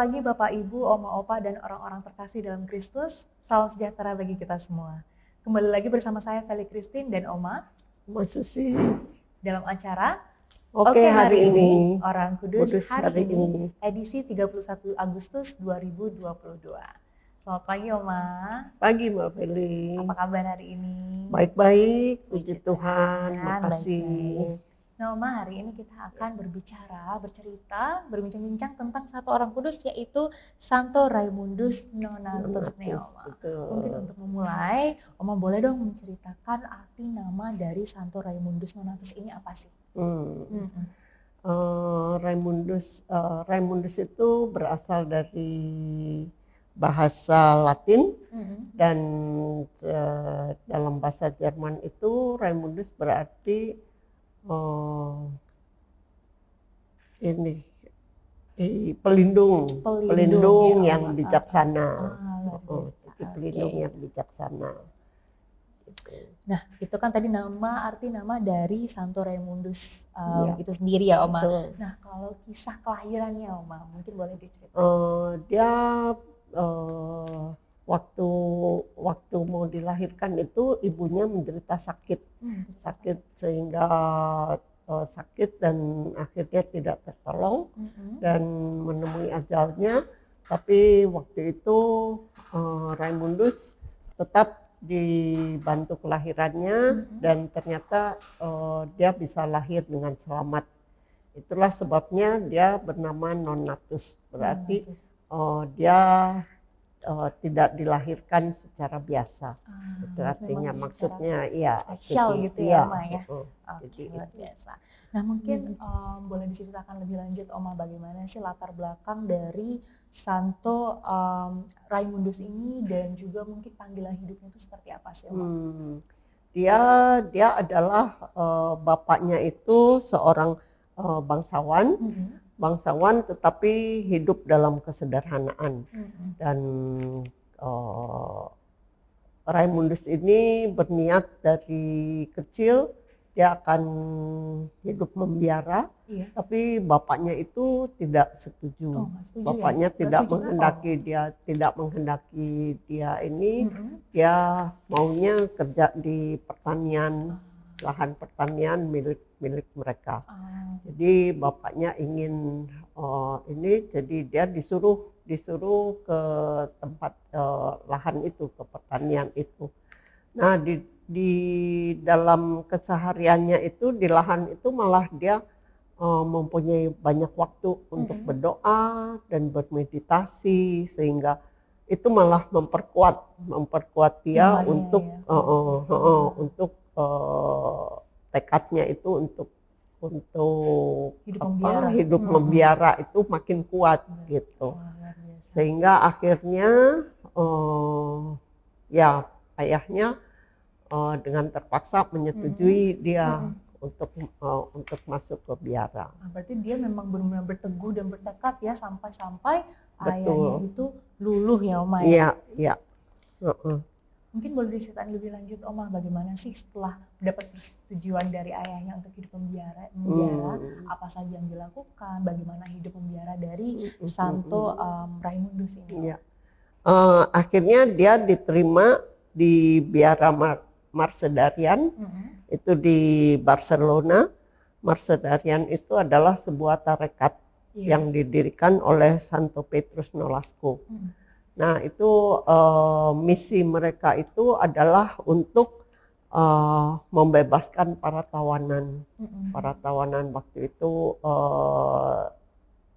pagi Bapak Ibu, Oma Opa dan orang-orang terkasih dalam Kristus. Salam sejahtera bagi kita semua. Kembali lagi bersama saya Feli Christine dan Oma Mbak Susi. dalam acara Oke, hari ini Orang Kudus hari hari ini edisi 31 Agustus 2022. Selamat pagi Oma. Pagi Mbak Feli. Apa kabar hari ini? Baik-baik, puji Tuhan, makasih. Baik-baik. Nah Oma, hari ini kita akan bercerita, berbincang-bincang tentang satu orang kudus, yaitu Santo Raimundus Nonatus nih Oma. Mungkin untuk memulai, Oma boleh dong menceritakan arti nama dari Santo Raimundus Nonatus ini apa sih? Raimundus itu berasal dari bahasa Latin dan dalam bahasa Jerman itu Raimundus berarti pelindung ya, yang bijaksana. Pelindung Okay. yang bijaksana. Nah, itu kan tadi arti nama dari Santo Raimundus Ya. itu sendiri ya, Oma. Betul. Nah, kalau kisah kelahirannya, Oma, mungkin boleh diceritakan. Dia waktu mau dilahirkan itu ibunya menderita sakit sehingga sakit dan akhirnya tidak tertolong dan menemui ajalnya. Tapi waktu itu Raimundus tetap dibantu kelahirannya dan ternyata dia bisa lahir dengan selamat. Itulah sebabnya dia bernama Nonatus, berarti dia tidak dilahirkan secara biasa. Itu artinya, maksudnya iya spesial gitu ya, Oma ya. Jadi luar biasa. Nah, mungkin boleh diceritakan lebih lanjut, Oma, bagaimana sih latar belakang dari Santo Raimundus ini dan juga mungkin panggilan hidupnya itu seperti apa sih, Oma? Dia adalah bapaknya itu seorang bangsawan. Bangsawan tetapi hidup dalam kesederhanaan. Dan Raimundus ini berniat dari kecil dia akan hidup membiara, tapi bapaknya itu tidak setuju. Bapaknya tidak menghendaki dia ini, dia maunya kerja di pertanian, lahan pertanian milik mereka. Jadi bapaknya ingin jadi dia disuruh ke tempat lahan itu, ke pertanian itu. Nah, di dalam kesehariannya itu di lahan itu malah dia mempunyai banyak waktu untuk berdoa dan bermeditasi, sehingga itu malah memperkuat dia untuk untuk tekadnya itu untuk hidup membiara itu makin kuat gitu. Sehingga akhirnya ya ayahnya dengan terpaksa menyetujui dia untuk masuk ke biara. Berarti dia memang benar-benar berteguh dan bertekad ya sampai ayahnya itu luluh ya, Oma ya. Iya. Mungkin boleh diceritakan lebih lanjut, Oma, bagaimana sih setelah mendapat persetujuan dari ayahnya untuk hidup membiara, apa saja yang dilakukan, bagaimana hidup membiara dari Santo Raimundus ini? Akhirnya dia diterima di biara Marsedarian, itu di Barcelona. Marsedarian itu adalah sebuah tarekat yang didirikan oleh Santo Petrus Nolasco. Nah, itu misi mereka itu adalah untuk membebaskan para tawanan. Para tawanan waktu itu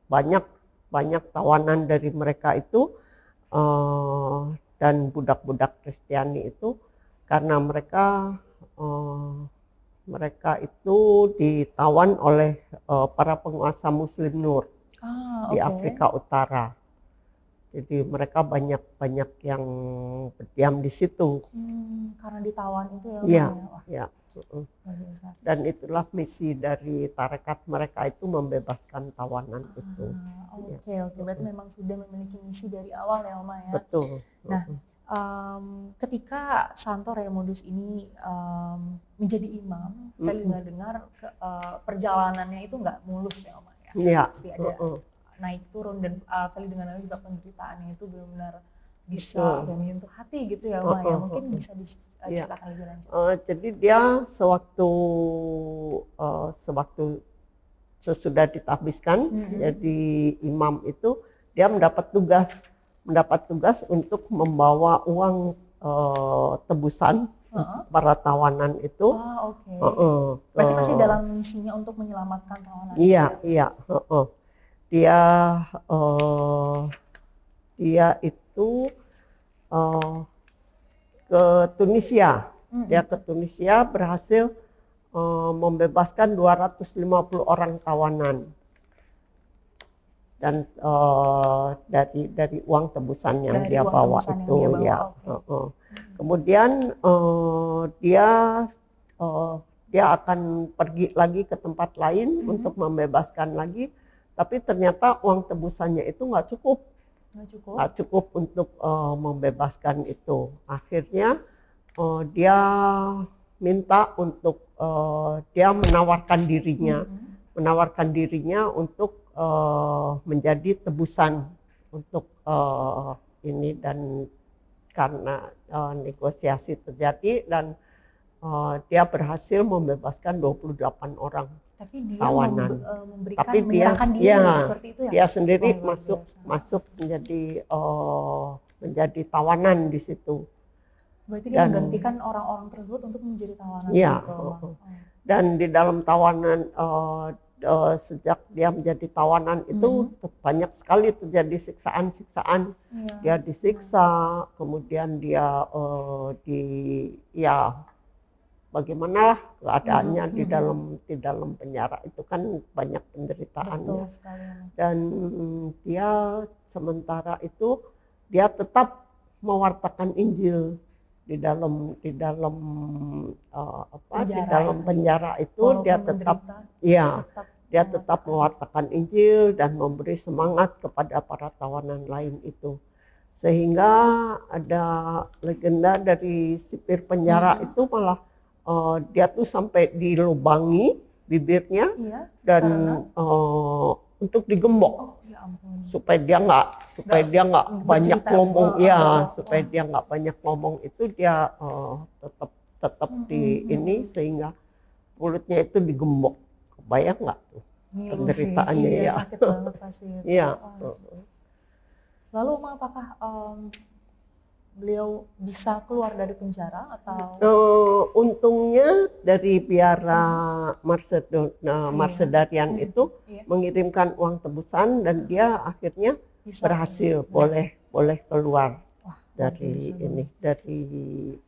banyak tawanan dari mereka itu dan budak-budak Kristiani itu, karena mereka itu ditawan oleh para penguasa Muslim Nur di Afrika Utara. Jadi mereka banyak yang berdiam di situ. Karena ditawan itu ya. Iya. Dan itulah misi dari tarekat mereka itu, membebaskan tawanan itu. Oke. Berarti memang sudah memiliki misi dari awal ya, Oma ya. Betul. Nah, ketika Santo Raimundus ini menjadi imam, saya dengar perjalanannya itu nggak mulus ya, Oma ya. Iya. Pasti ada naik turun dan Feli dengan juga penderitaannya itu benar-benar bisa menyentuh hati gitu ya Ma ya. Mungkin bisa diceritakan lebih lanjut. Jadi dia sewaktu sesudah ditabiskan jadi imam itu dia mendapat tugas untuk membawa uang tebusan para tawanan itu. Berarti masih dalam misinya untuk menyelamatkan tawanan. Iya. Dia itu ke Tunisia. Dia ke Tunisia berhasil membebaskan 250 orang tawanan. Dan dari uang tebusan yang dia bawa itu ya. Kemudian dia akan pergi lagi ke tempat lain untuk membebaskan lagi, tapi ternyata uang tebusannya itu nggak cukup untuk membebaskan itu. Akhirnya dia minta untuk dia menawarkan dirinya untuk menjadi tebusan untuk ini, dan karena negosiasi terjadi dan dia berhasil membebaskan 28 orang tawanan. Menyerahkan diri seperti itu ya. Dia sendiri masuk menjadi tawanan di situ. Berarti dia menggantikan orang-orang tersebut untuk menjadi tawanan. Dan di dalam tawanan sejak dia menjadi tawanan itu banyak sekali terjadi siksaan. Dia disiksa, kemudian dia bagaimana keadaannya di dalam penjara itu kan banyak penderitaannya. Dan dia sementara itu dia tetap mewartakan Injil di dalam penjara itu. Dia tetap mewartakan Injil dan memberi semangat kepada para tawanan lain itu. Sehingga ada legenda dari sipir penjara itu malah dia tuh sampai dilubangi bibirnya dan untuk digembok supaya dia nggak banyak ngomong. Supaya dia nggak banyak ngomong itu dia tetap di ini, sehingga mulutnya itu digembok. Kebayang nggak tuh penderitaannya? Sakit banget pasti. Lalu apakah beliau bisa keluar dari penjara atau? Untungnya dari biara Marsedarian itu mengirimkan uang tebusan dan dia akhirnya berhasil boleh keluar dari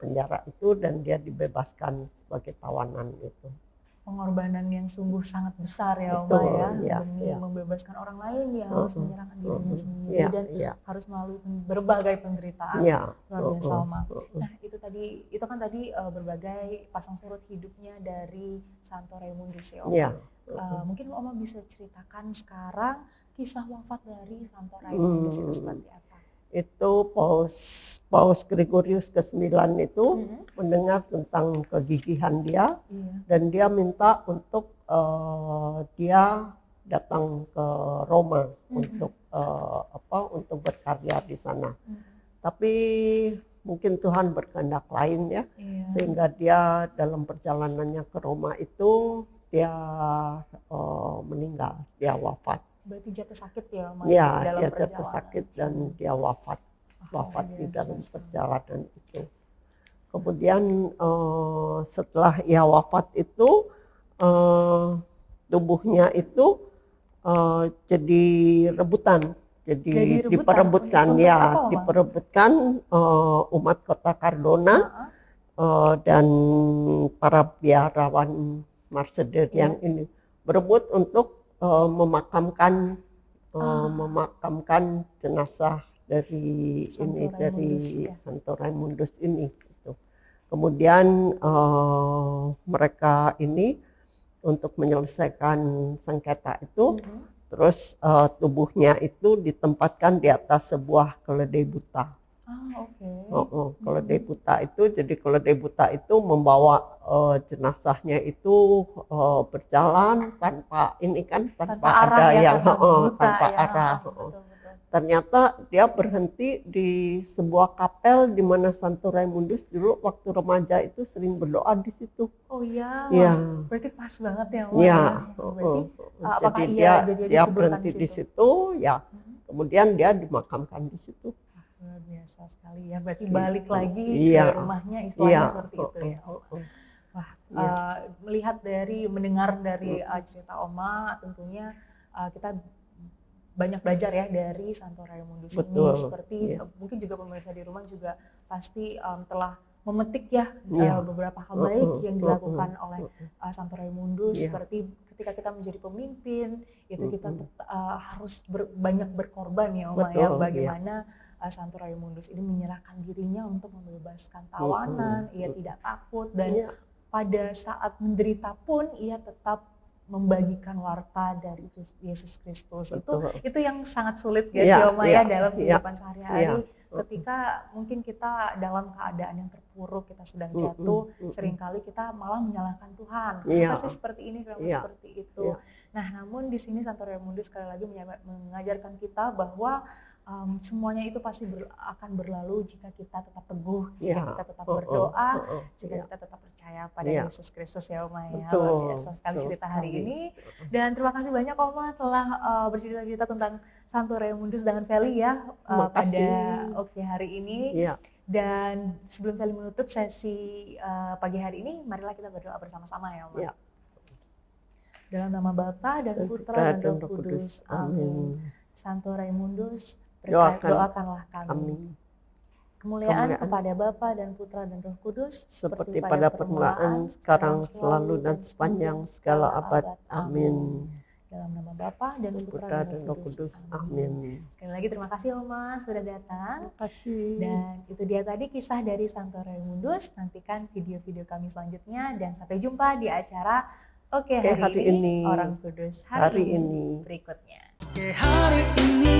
penjara itu, dan dia dibebaskan sebagai tawanan itu. Pengorbanan yang sungguh sangat besar ya Oma ya, demi membebaskan orang lain dia harus menyerahkan dirinya sendiri dan harus melalui berbagai penderitaan. Luar biasa Oma. Nah itu kan tadi berbagai pasang surut hidupnya dari Santo Raimundus ya Oma. Mungkin Oma bisa ceritakan sekarang kisah wafat dari Santo Raimundus itu seperti apa? Itu Paus Gregorius ke-9 itu mendengar tentang kegigihan dia dan dia minta untuk dia datang ke Roma untuk berkarya di sana. Tapi mungkin Tuhan berkehendak lain ya, sehingga dia dalam perjalanannya ke Roma itu dia meninggal, dia wafat. Berarti jatuh sakit ya Mas? Dia jatuh sakit dan dia wafat di dalam perjalanan itu. Kemudian setelah ia wafat itu tubuhnya itu jadi rebutan. Jadi diperebutkan umat kota Cardona dan para biarawan Marsedarian ini berebut untuk memakamkan jenazah dari Santo Raimundus ini. Gitu. Kemudian mereka ini untuk menyelesaikan sengketa itu, terus tubuhnya itu ditempatkan di atas sebuah keledai buta. Kalau Debuta itu, jadi kalau Debuta itu membawa jenazahnya itu berjalan tanpa ini kan, tanpa ada yang tanpa arah. Ternyata dia berhenti di sebuah kapel di mana Santo Raimundus dulu waktu remaja itu sering berdoa di situ. Oh iya, ya. Berarti pas banget ya, Berarti apakah jadi dia berhenti di situ, ya. Kemudian dia dimakamkan di situ. Luar biasa sekali ya, berarti balik lagi ke rumahnya istilahnya seperti itu ya. Wah, melihat mendengar dari cerita Oma, tentunya kita banyak belajar ya dari Santo Raimundus ini. Seperti mungkin juga pemirsa di rumah juga pasti telah memetik ya beberapa hal baik yang dilakukan oleh Santo Raimundus. Seperti ketika kita menjadi pemimpin, itu kita harus banyak berkorban ya Oma ya. Bagaimana Santo Raimundus ini menyerahkan dirinya untuk membebaskan tawanan, ia tidak takut, dan pada saat menderita pun ia tetap membagikan warta dari Yesus Kristus. Itu yang sangat sulit guys ya Oma ya dalam kehidupan sehari-hari. Ketika mungkin kita dalam keadaan yang terpuruk, kita sedang jatuh, seringkali kita malah menyalahkan Tuhan. Kenapa sih seperti ini, kenapa seperti itu. Nah, namun di sini Santo Raimundus sekali lagi mengajarkan kita bahwa semuanya itu pasti akan berlalu jika kita tetap teguh, jika kita tetap berdoa, jika kita tetap percaya pada Yesus Kristus ya Oma ya. Luar biasa sekali cerita hari ini. Dan terima kasih banyak Oma telah bercerita-cerita tentang Santo Raimundus dengan Feli ya pada hari ini. Dan sebelum Feli menutup sesi pagi hari ini, marilah kita berdoa bersama-sama ya Oma. Dalam nama Bapa dan Putra dan Roh Kudus. Amin. Santo Raimundus, doakanlah kami. Kemuliaan kepada Bapa dan Putra dan Roh Kudus, seperti pada permulaan, sekarang, selalu, dan sepanjang segala abad. Amin. Dalam nama Bapa dan Putra dan Roh Kudus. Amin. Sekali lagi terima kasih Oma sudah datang. Terima kasih. Dan itu dia tadi kisah dari Santo Raimundus. Nantikan video-video kami selanjutnya dan sampai jumpa di acara hari ini Orang Kudus hari ini berikutnya. Hari ini